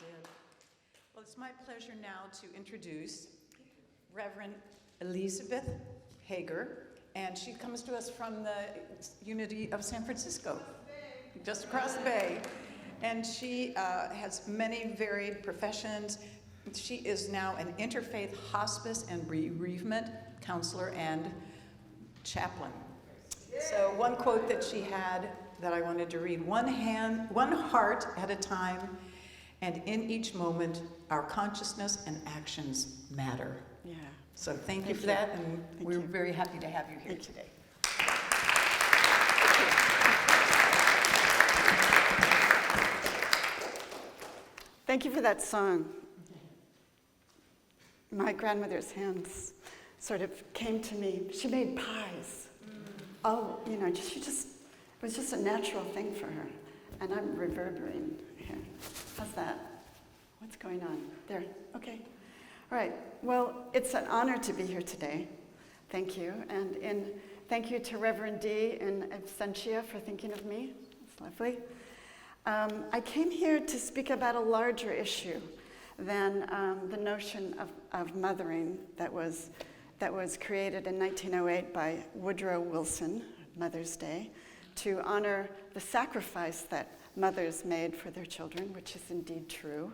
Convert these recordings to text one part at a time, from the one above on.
did. Well, it's my pleasure now to introduce Reverend Eleesabeth Hager, and she comes to us from the Unity of San Francisco, just across the bay. And she has many varied professions. She is now an interfaith hospice and bereavement counselor and chaplain. So one quote that she had that I wanted to read: one heart at a time, and in each moment, our consciousness and actions matter. Yeah. So thank you for that, and we're very happy to have you here today. Thank you for that song. My grandmother's hands sort of came to me. She made pies. Oh, it was just a natural thing for her. And I'm reverberating here. How's that? What's going on? There, okay. All right, well, it's an honor to be here today. Thank you. And thank you to Reverend D in Absentia for thinking of me. It's lovely. I came here to speak about a larger issue than the notion of mothering that was created in 1908 by Woodrow Wilson, Mother's Day, to honor the sacrifice that mothers made for their children, which is indeed true.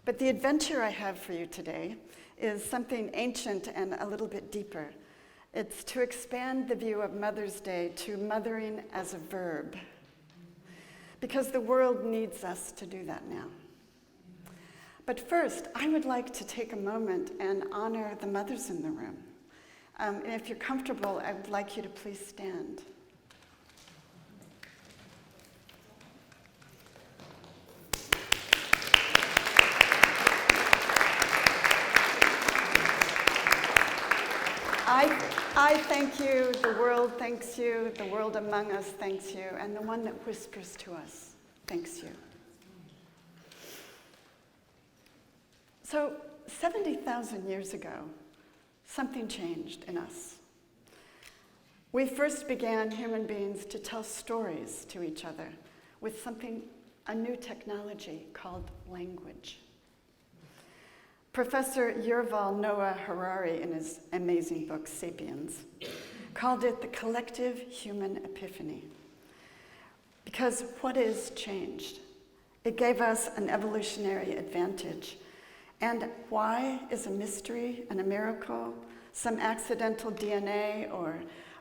But the adventure I have for you today is something ancient and a little bit deeper. It's to expand the view of Mother's Day to mothering as a verb, because the world needs us to do that now. But first, I would like to take a moment and honor the mothers in the room. And if you're comfortable, I would like you to please stand. I thank you, the world thanks you, the world among us thanks you, and the one that whispers to us thanks you. So 70,000 years ago, something changed in us. We first began, human beings, to tell stories to each other with a new technology called language. Professor Yuval Noah Harari, in his amazing book, Sapiens, called it the collective human epiphany. Because what is changed? It gave us an evolutionary advantage. And why is a mystery and a miracle, some accidental DNA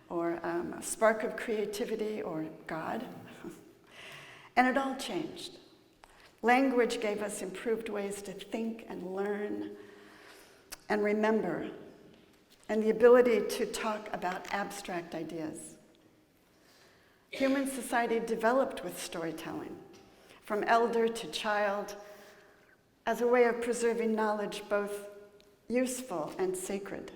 or a spark of creativity or God? And it all changed. Language gave us improved ways to think and learn and remember, and the ability to talk about abstract ideas. Human society developed with storytelling, from elder to child, as a way of preserving knowledge, both useful and sacred.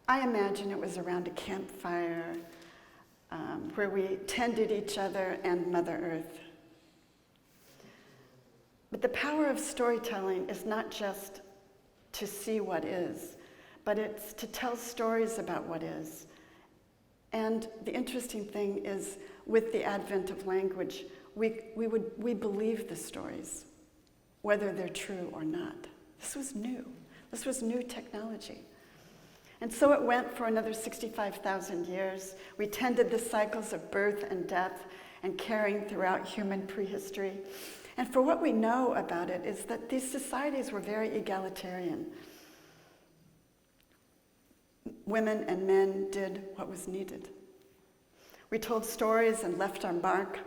I imagine it was around a campfire where we tended each other and Mother Earth. But the power of storytelling is not just to see what is, but it's to tell stories about what is. And the interesting thing is, with the advent of language, we believe the stories, whether they're true or not. This was new. This was new technology. And so it went for another 65,000 years. We tended the cycles of birth and death and caring throughout human prehistory. And for what we know about it is that these societies were very egalitarian. Women and men did what was needed. We told stories and left our mark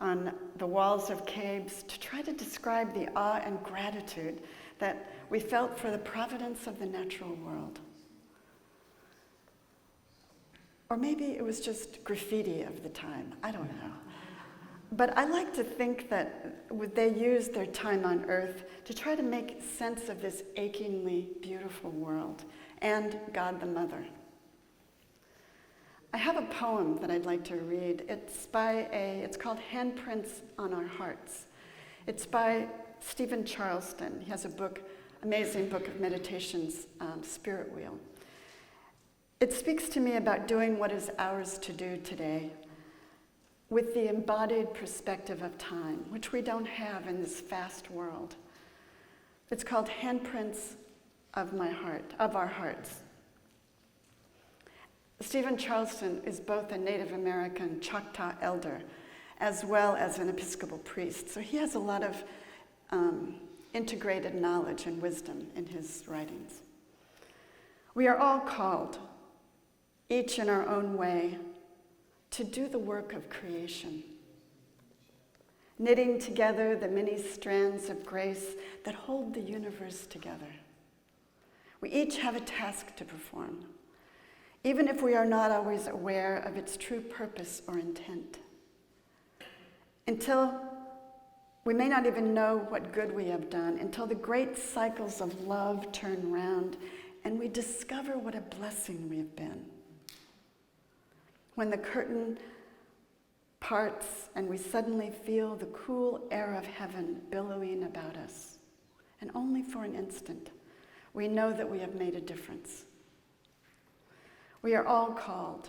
on the walls of caves to try to describe the awe and gratitude that we felt for the providence of the natural world. Or maybe it was just graffiti of the time, I don't know. But I like to think that they used their time on Earth to try to make sense of this achingly beautiful world and God the Mother. I have a poem that I'd like to read. It's called Handprints on Our Hearts. It's by Stephen Charleston. He has a book, amazing book of meditations, Spirit Wheel. It speaks to me about doing what is ours to do today. with the embodied perspective of time, which we don't have in this fast world. It's called Handprints of My Heart, of Our Hearts. Stephen Charleston is both a Native American Choctaw elder as well as an Episcopal priest. So he has a lot of integrated knowledge and wisdom in his writings. We are all called, each in our own way, to do the work of creation, knitting together the many strands of grace that hold the universe together. We each have a task to perform, even if we are not always aware of its true purpose or intent. Until we may not even know what good we have done, until the great cycles of love turn round and we discover what a blessing we have been. When the curtain parts and we suddenly feel the cool air of heaven billowing about us, and only for an instant, we know that we have made a difference. We are all called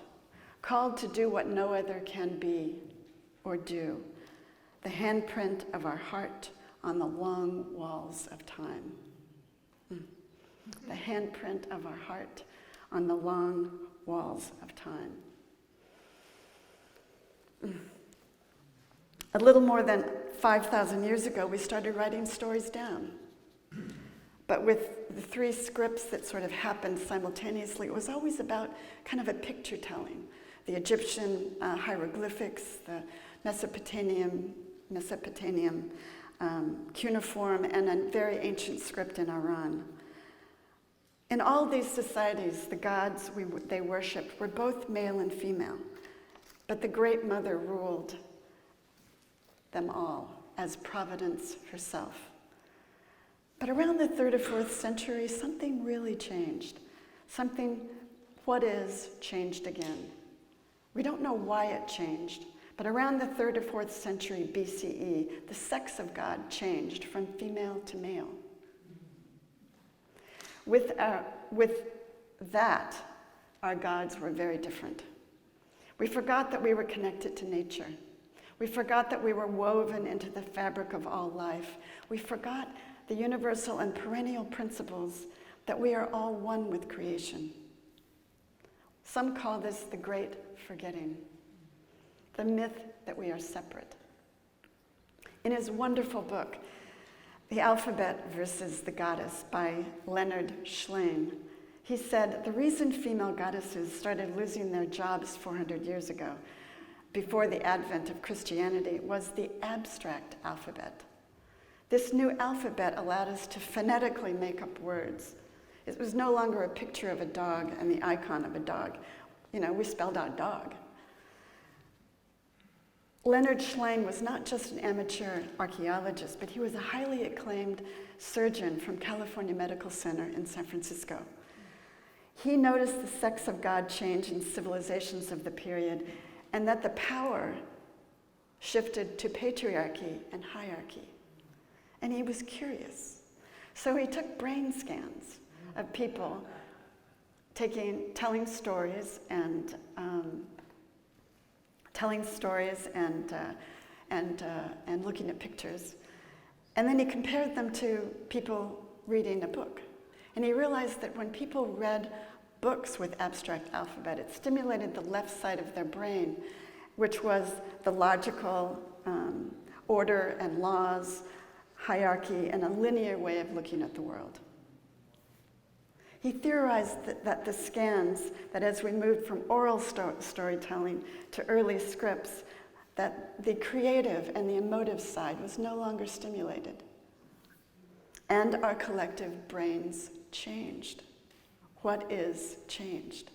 to do what no other can be or do, the handprint of our heart on the long walls of time. The handprint of our heart on the long walls of time. A little more than 5,000 years ago, we started writing stories down. But with the three scripts that sort of happened simultaneously, it was always about kind of a picture telling. The Egyptian hieroglyphics, the Mesopotamian cuneiform, and a very ancient script in Iran. In all these societies, the gods they worshipped were both male and female, but the Great Mother ruled them all as Providence herself. But around the 3rd or 4th century, something really changed. What is, changed again. We don't know why it changed, but around the 3rd or 4th century BCE, the sex of God changed from female to male. With that, our gods were very different. We forgot that we were connected to nature. We forgot that we were woven into the fabric of all life. We forgot the universal and perennial principles that we are all one with creation. Some call this the great forgetting, the myth that we are separate. In his wonderful book, The Alphabet versus the Goddess by Leonard Schlein, he said, the reason female goddesses started losing their jobs 400 years ago, before the advent of Christianity, was the abstract alphabet. This new alphabet allowed us to phonetically make up words. It was no longer a picture of a dog and the icon of a dog. We spelled out dog. Leonard Schlein was not just an amateur archaeologist, but he was a highly acclaimed surgeon from California Medical Center in San Francisco. He noticed the sex of God change in civilizations of the period, and that the power shifted to patriarchy and hierarchy. And he was curious. So he took brain scans of people telling stories and looking at pictures. And then he compared them to people reading a book. And he realized that when people read books with abstract alphabet, it stimulated the left side of their brain, which was the logical order and laws, hierarchy, and a linear way of looking at the world. He theorized that the scans, that as we moved from oral storytelling to early scripts, that the creative and the emotive side was no longer stimulated. And our collective brains changed. What is changed?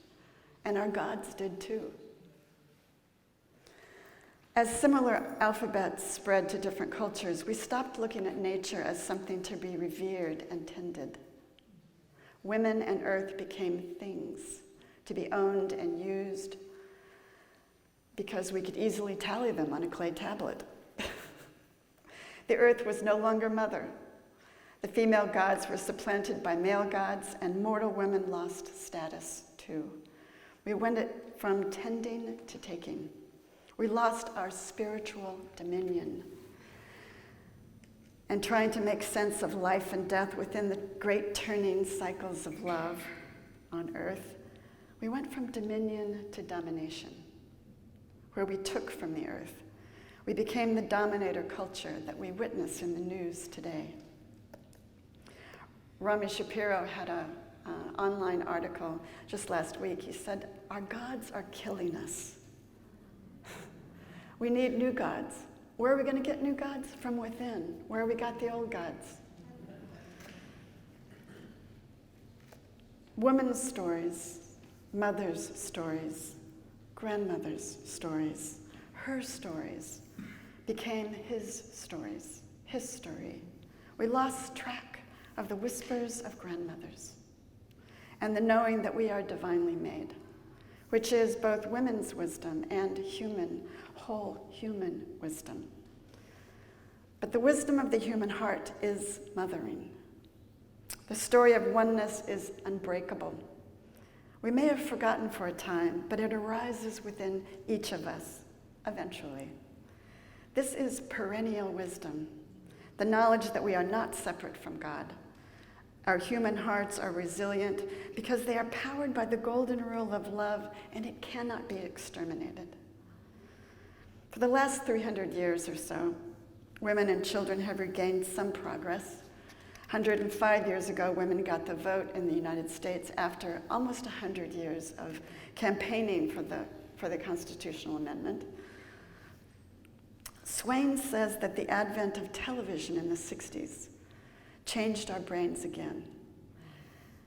And our gods did too. As similar alphabets spread to different cultures, we stopped looking at nature as something to be revered and tended. Women and earth became things to be owned and used because we could easily tally them on a clay tablet. The earth was no longer mother. The female gods were supplanted by male gods, and mortal women lost status too. We went from tending to taking. We lost our spiritual dominion. And trying to make sense of life and death within the great turning cycles of love on earth, we went from dominion to domination, where we took from the earth. We became the dominator culture that we witness in the news today. Rami Shapiro had an online article just last week. He said, our gods are killing us. We need new gods. Where are we going to get new gods? From within. Where we got the old gods? Women's stories, mothers' stories, grandmothers' stories, her stories became his stories, his story. We lost track of the whispers of grandmothers and the knowing that we are divinely made, which is both women's wisdom and whole human wisdom. But the wisdom of the human heart is mothering. The story of oneness is unbreakable. We may have forgotten for a time, but it arises within each of us eventually. This is perennial wisdom, the knowledge that we are not separate from God. Our human hearts are resilient because they are powered by the golden rule of love, and it cannot be exterminated. For the last 300 years or so, women and children have regained some progress. 105 years ago, women got the vote in the United States after almost 100 years of campaigning for the constitutional amendment. Swain says that the advent of television in the 60s changed our brains again.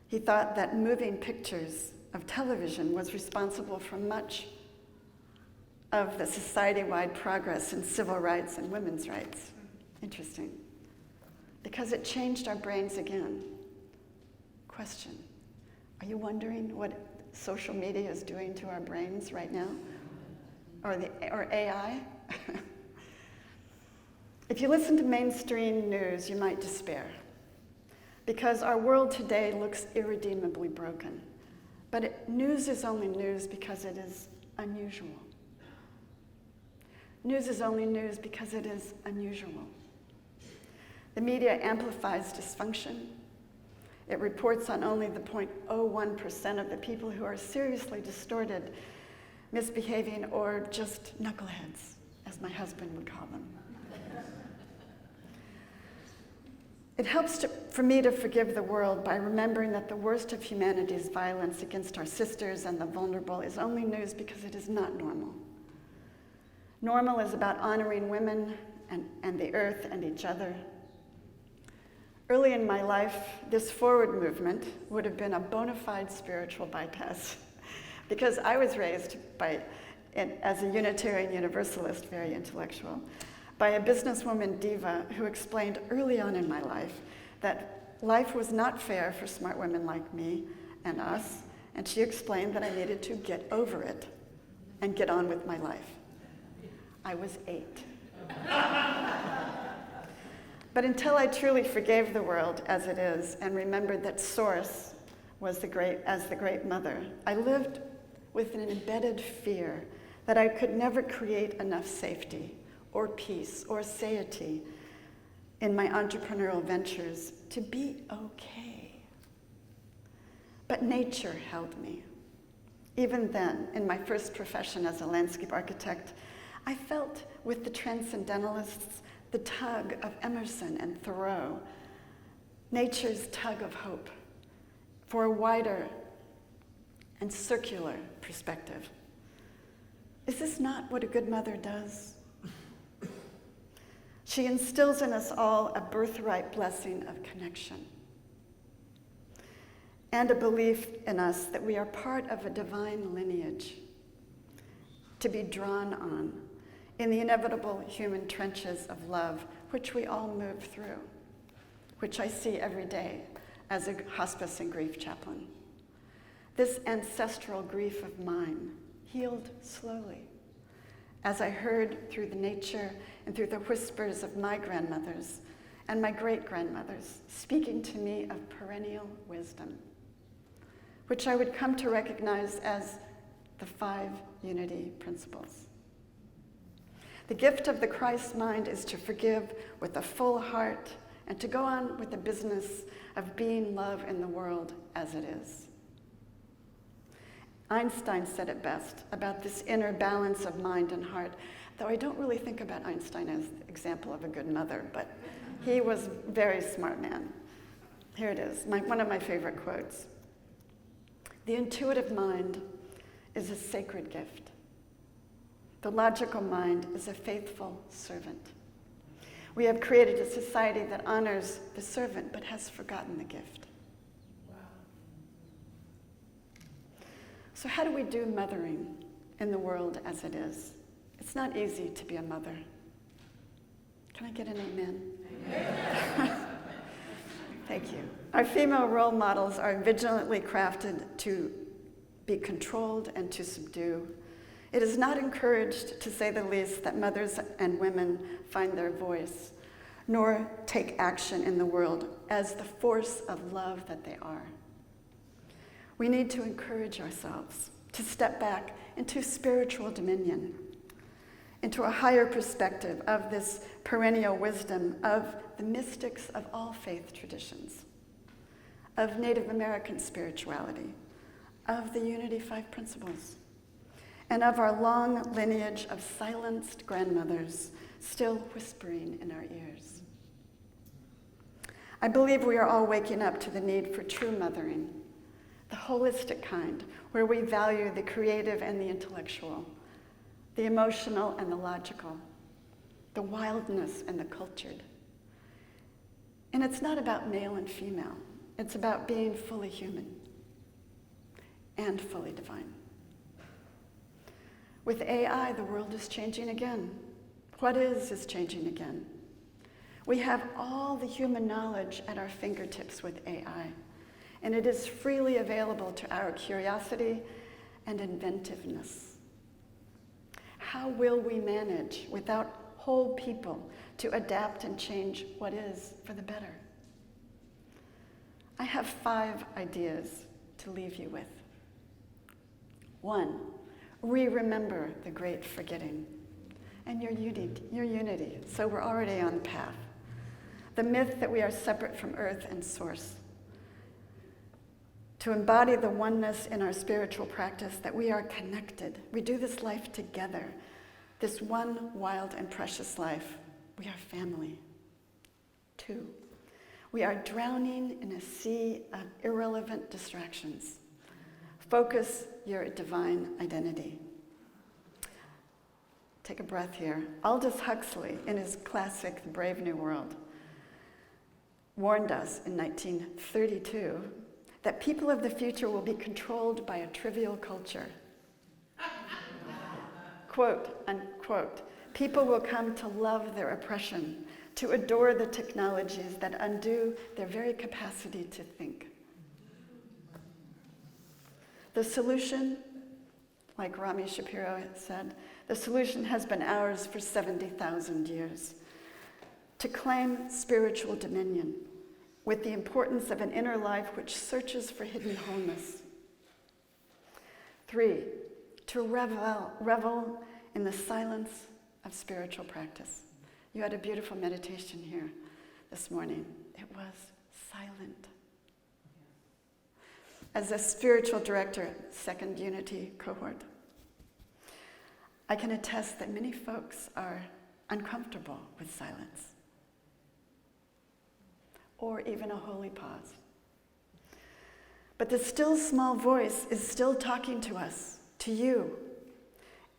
He thought that moving pictures of television was responsible for much of the society-wide progress in civil rights and women's rights. Interesting. Because it changed our brains again. Question, are you wondering what social media is doing to our brains right now? Or AI? If you listen to mainstream news, you might despair, because our world today looks irredeemably broken. But news is only news because it is unusual. News is only news because it is unusual. The media amplifies dysfunction. It reports on only the 0.01% of the people who are seriously distorted, misbehaving, or just knuckleheads, as my husband would call them. It helps for me to forgive the world by remembering that the worst of humanity's violence against our sisters and the vulnerable is only news because it is not normal. Normal is about honoring women and the earth and each other. Early in my life, this forward movement would have been a bona fide spiritual bypass because I was raised as a Unitarian Universalist, very intellectual, by a businesswoman diva who explained early on in my life that life was not fair for smart women like me and us, and she explained that I needed to get over it and get on with my life. I was 8. But until I truly forgave the world as it is and remembered that Source was the great mother, I lived with an embedded fear that I could never create enough safety or peace or satiety in my entrepreneurial ventures to be okay. But nature held me. Even then, in my first profession as a landscape architect, I felt with the transcendentalists the tug of Emerson and Thoreau, nature's tug of hope for a wider and circular perspective. Is this not what a good mother does? She instills in us all a birthright blessing of connection and a belief in us that we are part of a divine lineage to be drawn on in the inevitable human trenches of love, which we all move through, which I see every day as a hospice and grief chaplain. This ancestral grief of mine healed slowly as I heard through the nature and through the whispers of my grandmothers and my great-grandmothers speaking to me of perennial wisdom, which I would come to recognize as the 5 unity principles. The gift of the Christ mind is to forgive with a full heart and to go on with the business of being love in the world as it is. Einstein said it best about this inner balance of mind and heart, though I don't really think about Einstein as the example of a good mother, but he was a very smart man. Here it is, one of my favorite quotes. The intuitive mind is a sacred gift. The logical mind is a faithful servant. We have created a society that honors the servant but has forgotten the gift. Wow. So how do we do mothering in the world as it is? It's not easy to be a mother. Can I get an amen? Amen. Thank you. Our female role models are vigilantly crafted to be controlled and to subdue. It is not encouraged, to say the least, that mothers and women find their voice, nor take action in the world as the force of love that they are. We need to encourage ourselves to step back into spiritual dominion, into a higher perspective of this perennial wisdom of the mystics of all faith traditions, of Native American spirituality, of the Unity Five Principles, and of our long lineage of silenced grandmothers still whispering in our ears. I believe we are all waking up to the need for true mothering, the holistic kind, where we value the creative and the intellectual, the emotional and the logical, the wildness and the cultured. And it's not about male and female. It's about being fully human and fully divine. With AI, the world is changing again. What is changing again. We have all the human knowledge at our fingertips with AI, and it is freely available to our curiosity and inventiveness. How will we manage without whole people to adapt and change what is for the better? I have 5 ideas to leave you with. 1, remember the great forgetting and your unity. So we're already on the path. The myth that we are separate from earth and source. To embody the oneness in our spiritual practice, that we are connected. We do this life together. This one wild and precious life. We are family. 2, we are drowning in a sea of irrelevant distractions. Focus your divine identity. Take a breath here. Aldous Huxley, in his classic The Brave New World, warned us in 1932 that people of the future will be controlled by a trivial culture. Quote, unquote, people will come to love their oppression, to adore the technologies that undo their very capacity to think. The solution, like Rami Shapiro said, the solution has been ours for 70,000 years. To claim spiritual dominion with the importance of an inner life which searches for hidden wholeness. 3, to revel in the silence of spiritual practice. You had a beautiful meditation here this morning. It was silent. As a spiritual director, second Unity cohort, I can attest that many folks are uncomfortable with silence, or even a holy pause. But the still small voice is still talking to us, to you,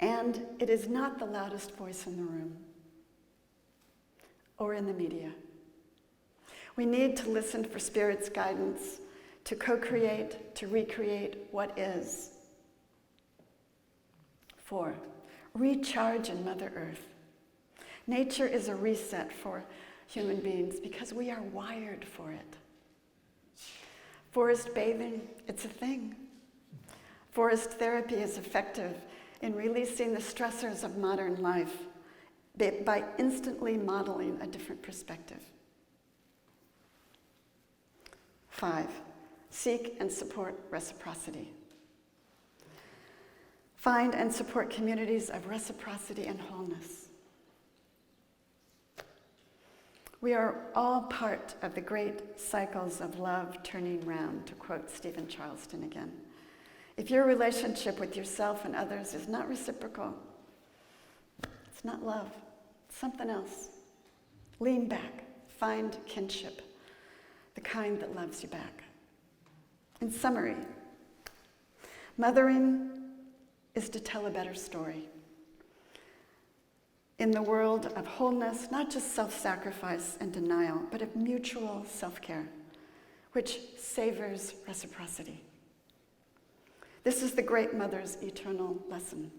and it is not the loudest voice in the room or in the media. We need to listen for Spirit's guidance, to co-create, to recreate what is. 4, recharge in Mother Earth. Nature is a reset for human beings because we are wired for it. Forest bathing, it's a thing. Forest therapy is effective in releasing the stressors of modern life by instantly modeling a different perspective. 5, seek and support reciprocity. Find and support communities of reciprocity and wholeness. We are all part of the great cycles of love turning round, to quote Stephen Charleston again. If your relationship with yourself and others is not reciprocal, it's not love, it's something else. Lean back, find kinship, the kind that loves you back. In summary, mothering is to tell a better story. In the world of wholeness, not just self-sacrifice and denial, but of mutual self-care, which savors reciprocity. This is the great mother's eternal lesson.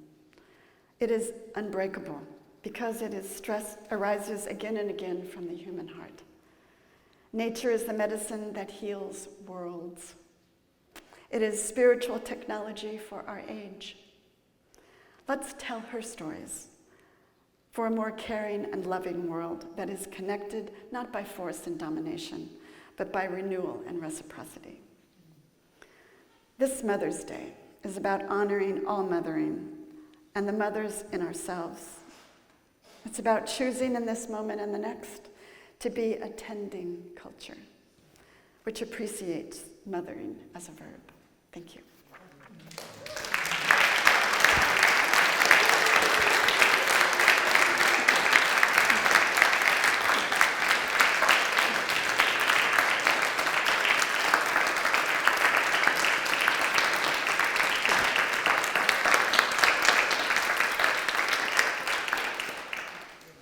It is unbreakable because it is stress arises again and again from the human heart. Nature is the medicine that heals worlds. It is spiritual technology for our age. Let's tell her stories for a more caring and loving world that is connected not by force and domination, but by renewal and reciprocity. This Mother's Day is about honoring all mothering and the mothers in ourselves. It's about choosing in this moment and the next to be a tending culture, which appreciates mothering as a verb. Thank you.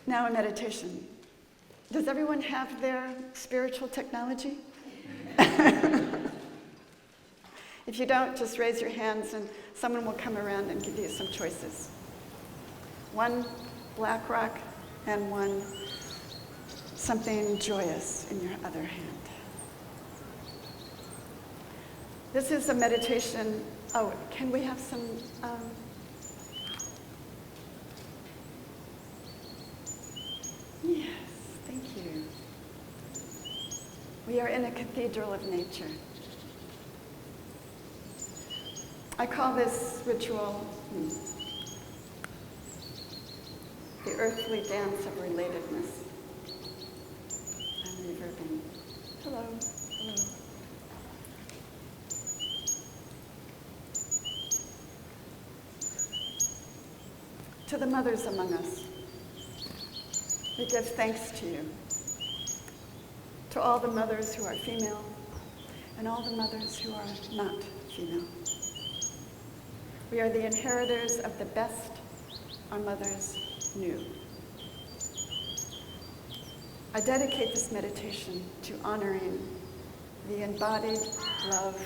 Now a meditation. Does everyone have their spiritual technology? If you don't, just raise your hands and someone will come around and give you some choices. One black rock and one something joyous in your other hand. This is a meditation. Oh, can we have some... Yes, thank you. We are in a cathedral of nature. I call this ritual the earthly dance of relatedness. I'm reverbing. Hello, hello. To the mothers among us, we give thanks to you. To all the mothers who are female and all the mothers who are not female. We are the inheritors of the best our mothers knew. I dedicate this meditation to honoring the embodied love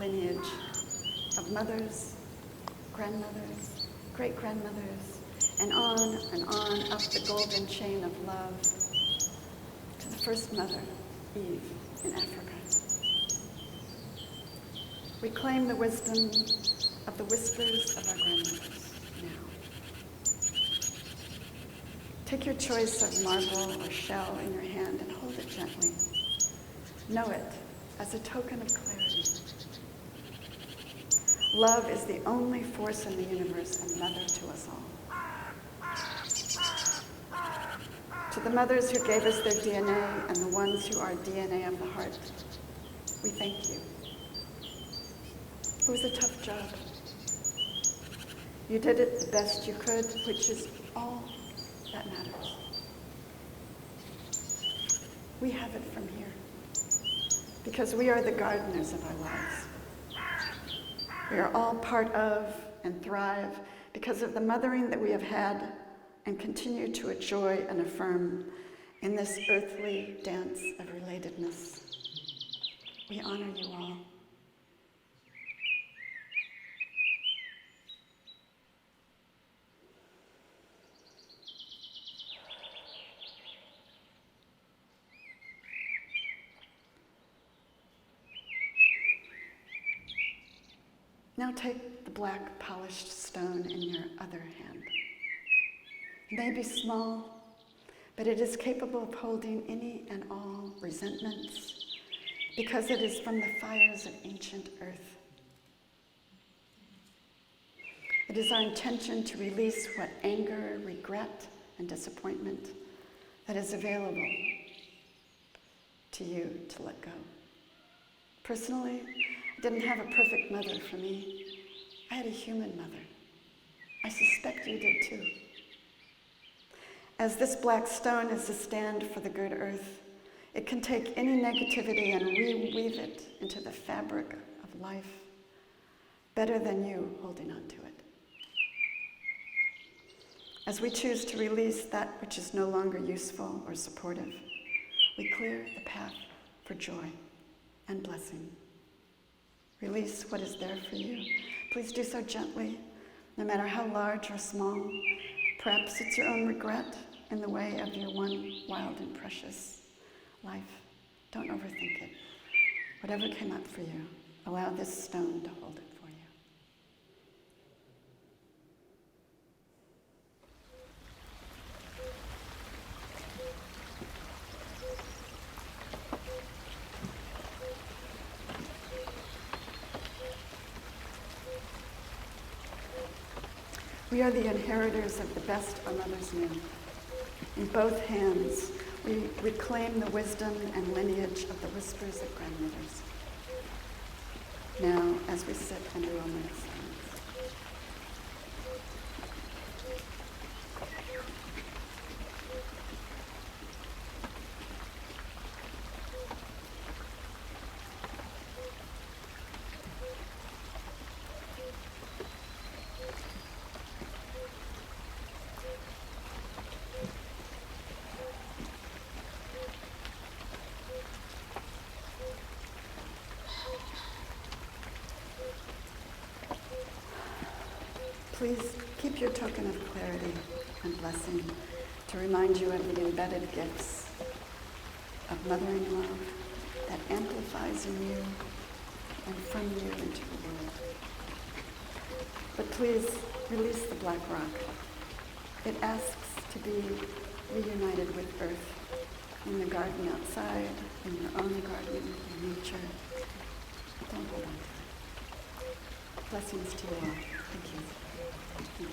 lineage of mothers, grandmothers, great-grandmothers, and on up the golden chain of love to the first mother, Eve, in Africa. We claim the wisdom of the whispers of our grandmothers now. Take your choice of marble or shell in your hand and hold it gently. Know it as a token of clarity. Love is the only force in the universe and mother to us all. To the mothers who gave us their DNA and the ones who are DNA of the heart, we thank you. It was a tough job. You did it the best you could, which is all that matters. We have it from here because we are the gardeners of our lives. We are all part of and thrive because of the mothering that we have had and continue to enjoy and affirm in this earthly dance of relatedness. We honor you all. Now take the black polished stone in your other hand. It may be small, but it is capable of holding any and all resentments because it is from the fires of ancient earth. It is our intention to release what anger, regret, and disappointment that is available to you to let go. Personally, I didn't have a perfect mother for me. I had a human mother. I suspect you did too. As this black stone is a stand for the good earth, it can take any negativity and reweave it into the fabric of life, better than you holding on to it. As we choose to release that which is no longer useful or supportive, we clear the path for joy and blessing. Release what is there for you. Please do so gently, no matter how large or small. Perhaps it's your own regret in the way of your one wild and precious life. Don't overthink it. Whatever came up for you, allow this stone to hold it for you. We are the inheritors of the best our mothers knew. In both hands, we reclaim the wisdom and lineage of the whispers of grandmothers. Now, as we sit in a moment of silence. Please keep your token of clarity and blessing to remind you of the embedded gifts of mothering love that amplifies in you and from you into the world. But please release the black rock. It asks to be reunited with earth in the garden outside, in your own garden, in nature. Don't hold on to it. Blessings to you all. Thank you. Thank you.